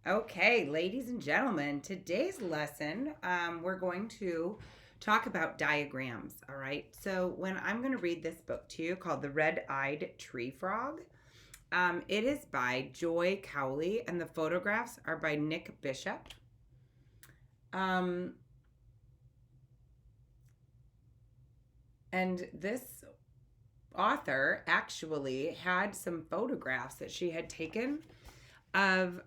Okay, ladies and gentlemen, today's lesson, we're going to talk about diagrams. All right. So, when I'm going to read this book to you called The Red-Eyed Tree Frog, it is by Joy Cowley, and the photographs are by Nick Bishop. And this author actually had some photographs that she had taken of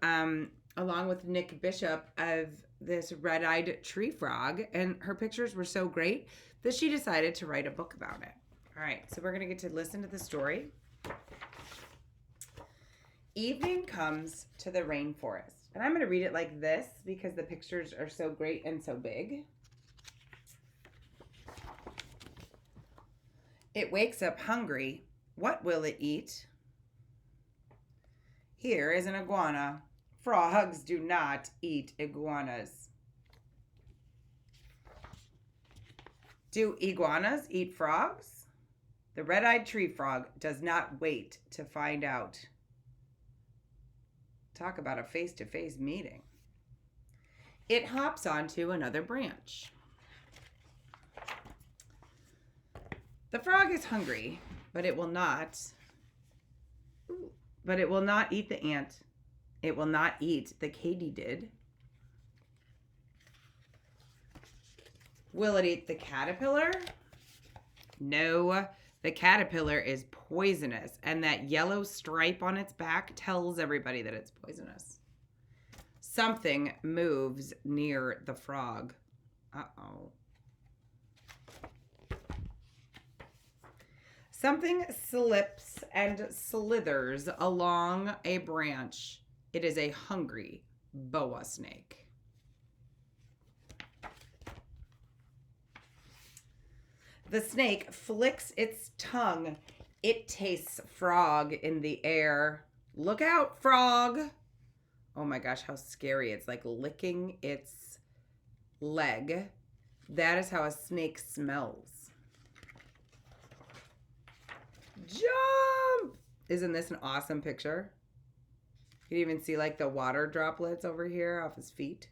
along with Nick Bishop of this red-eyed tree frog, and her pictures were so great that she decided to write a book about it. All right, so we're going to get to listen to the story. Evening comes to the rainforest, and I'm going to read it like this because the pictures are so great and so big. It wakes up hungry. What will it eat? Here is an iguana. Frogs do not eat iguanas. Do iguanas eat frogs? The red-eyed tree frog does not wait to find out. Talk about a face-to-face meeting. It hops onto another branch. The frog is hungry, but it will not eat the ant. It will not eat the katydid. Will it eat the caterpillar? No, the caterpillar is poisonous, and that yellow stripe on its back tells everybody that it's poisonous. Something moves near the frog. Uh-oh. Something slips and slithers along a branch. It is a hungry boa snake. The snake flicks its tongue. It tastes frog in the air. Look out, frog. Oh my gosh, how scary. It's like licking its leg. That is how a snake smells. Jump! Isn't this an awesome picture? You can even see like the water droplets over here off his feet.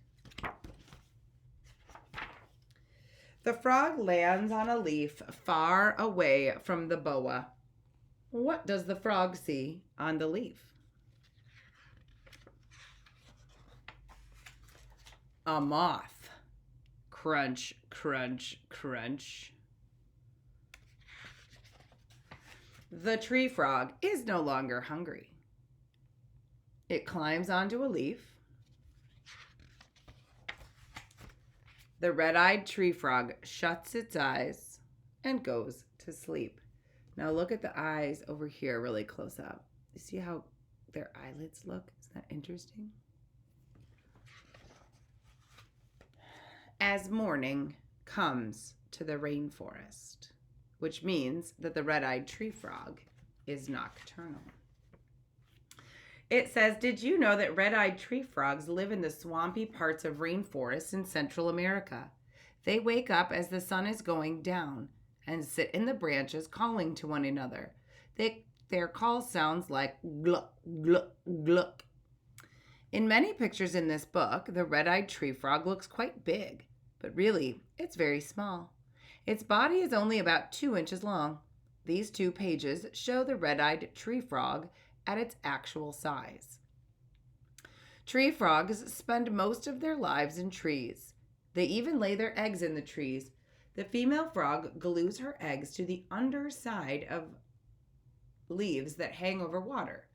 The frog lands on a leaf far away from the boa. What does the frog see on the leaf? A moth. Crunch, crunch, crunch. The tree frog is no longer hungry. It climbs onto a leaf. The red-eyed tree frog shuts its eyes and goes to sleep. Now look at the eyes over here really close up. You see how their eyelids look? Isn't that interesting? As morning comes to the rainforest, which means that the red-eyed tree frog is nocturnal. It says, did you know that red-eyed tree frogs live in the swampy parts of rainforests in Central America? They wake up as the sun is going down and sit in the branches calling to one another. Their call sounds like gluck, gluck, gluck. In many pictures in this book, the red-eyed tree frog looks quite big, but really, it's very small. Its body is only about 2 inches long. These 2 pages show the red-eyed tree frog at its actual size. Tree frogs spend most of their lives in trees. They even lay their eggs in the trees. The female frog glues her eggs to the underside of leaves that hang over water.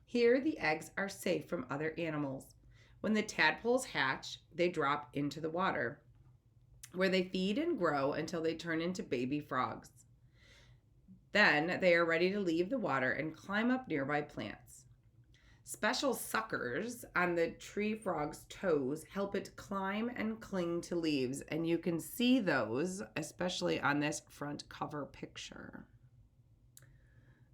Here, the eggs are safe from other animals. When the tadpoles hatch, they drop into the water, where they feed and grow until they turn into baby frogs. Then they are ready to leave the water and climb up nearby plants. Special suckers on the tree frog's toes help it climb and cling to leaves, and you can see those, especially on this front cover picture.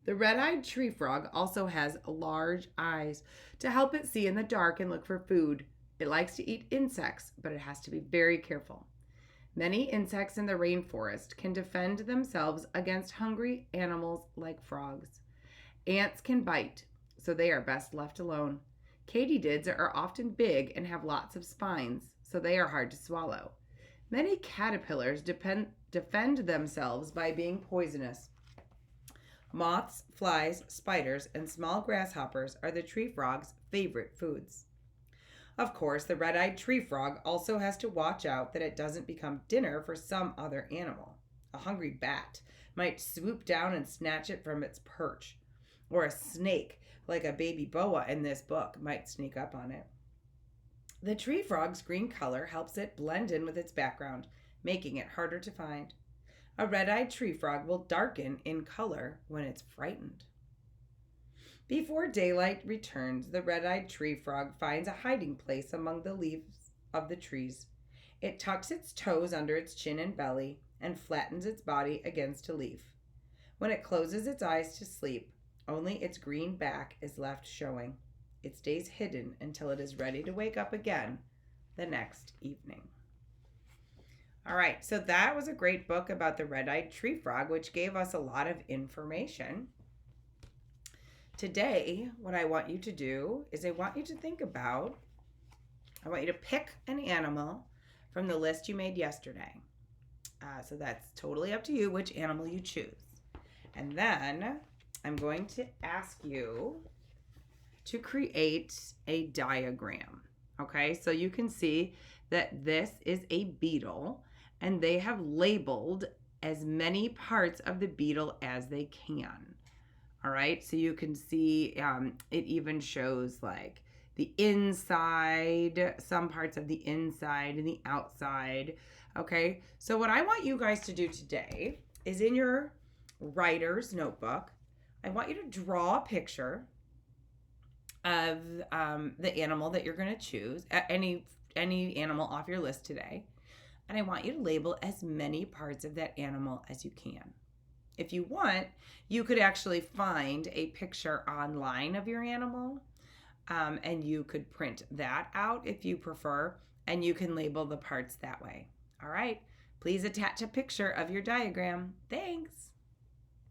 The red-eyed tree frog also has large eyes to help it see in the dark and look for food. It likes to eat insects, but it has to be very careful. Many insects in the rainforest can defend themselves against hungry animals like frogs. Ants can bite, so they are best left alone. Katydids are often big and have lots of spines, so they are hard to swallow. Many caterpillars defend themselves by being poisonous. Moths, flies, spiders, and small grasshoppers are the tree frog's favorite foods. Of course, the red-eyed tree frog also has to watch out that it doesn't become dinner for some other animal. A hungry bat might swoop down and snatch it from its perch, or a snake, like a baby boa in this book, might sneak up on it. The tree frog's green color helps it blend in with its background, making it harder to find. A red-eyed tree frog will darken in color when it's frightened. Before daylight returns, the red-eyed tree frog finds a hiding place among the leaves of the trees. It tucks its toes under its chin and belly and flattens its body against a leaf. When it closes its eyes to sleep, only its green back is left showing. It stays hidden until it is ready to wake up again the next evening. All right, so that was a great book about the red-eyed tree frog, which gave us a lot of information. Today, what I want you to do is I want you to pick an animal from the list you made yesterday. So that's totally up to you which animal you choose. And then I'm going to ask you to create a diagram. Okay, so you can see that this is a beetle and they have labeled as many parts of the beetle as they can. All right, so you can see it even shows like the inside, some parts of the inside and the outside. Okay, so what I want you guys to do today is in your writer's notebook, I want you to draw a picture of the animal that you're going to choose, any animal off your list today. And I want you to label as many parts of that animal as you can. If you want, you could actually find a picture online of your animal, and you could print that out if you prefer, and you can label the parts that way. All right, please attach a picture of your diagram. Thanks.